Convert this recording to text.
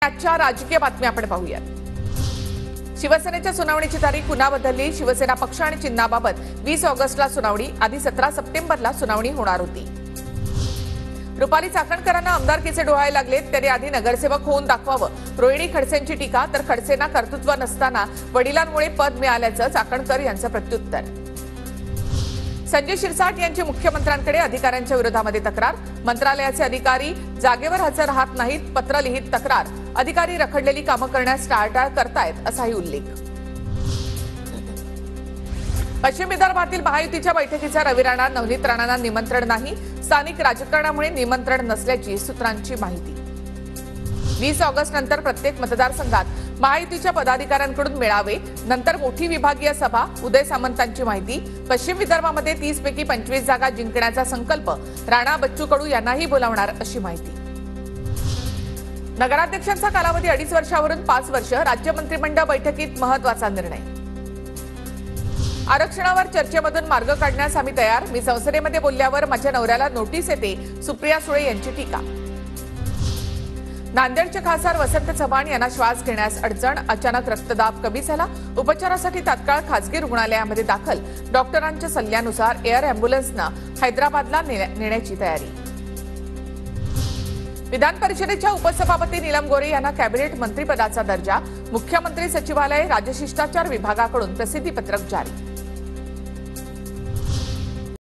आजच्या राजकीय बातम्या आपण पाहूयात। शिवसेनेच्या सुनावणीची तारीख पुन्हा बदलली। शिवसेना पक्ष आणि चिन्हाबाबत 20 ऑगस्टला सुनावणी, आधी 17 सप्टेंबरला सुनावणी होणार होती। रुपाली चाकणकरांना आमदारकीचे डोहाळे लागलेत, त्यांनी आधी नगरसेवक होऊन दाखवावं। रोहिणी खडसेंची टीका, तर खडसेंना कर्तृत्व नसताना वडिलांमुळे पद मिळाल्याचं चाकणकर यांचं प्रत्युत्तर। संजय शिरसाट यांची मुख्यमंत्र्यांकडे अधिकाऱ्यांच्या विरोधामध्ये तक्रार, मंत्रालयाचे अधिकारी जागेवर हजर राहत नाहीत, पत्र लिहित तक्रार, अधिकारी रखडलेली कामं करण्यास टाळाटाळ करतायत असाही उल्लेख। पश्चिम विदर्भातील महायुतीच्या बैठकीचा रवी राणा नवनीत राणांना निमंत्रण नाही, स्थानिक राजकारणामुळे निमंत्रण नसल्याची सूत्रांची माहिती। 20 ऑगस्ट नंतर प्रत्येक मतदारसंघात महायुतीच्या पदाधिकाऱ्यांकडून मेळावे, नंतर मोठी विभागीय सभा, उदय सामंतांची माहिती। पश्चिम विदर्भामध्ये 30 पैकी 25 जागा जिंकण्याचा संकल्प, राणा बच्चू कडू यांनाही बोलावणार अशी माहिती। नगराध्यक्षांचा कालावधी 2.5 वर्षावरून 5 वर्ष, राज्य मंत्रिमंडळ बैठकीत महत्त्वाचा निर्णय। आरक्षणावर चर्चेमधून मार्ग काढण्यास आम्ही तयार, मी संसदेमध्ये बोलल्यावर माझ्या नवऱ्याला नोटीस येते, सुप्रिया सुळे यांची टीका। नांदेडचे खासदार वसंत चव्हाण यांना श्वास घेण्यास अडचण, अचानक रक्तदाब कमी झाला, उपचारासाठी तात्काळ खासगी रुग्णालयामध्ये दाखल, डॉक्टरांच्या सल्ल्यानुसार एअर अँब्युलन्सनं हैदराबादला नेण्याची तयारी। विधान परिषदेच्या उपसभापती नीलम गोरे यांना कॅबिनेट मंत्रिपदाचा दर्जा, मुख्यमंत्री सचिवालय राजशिष्टाचार विभागाकडून प्रसिद्धीपत्रक जारी।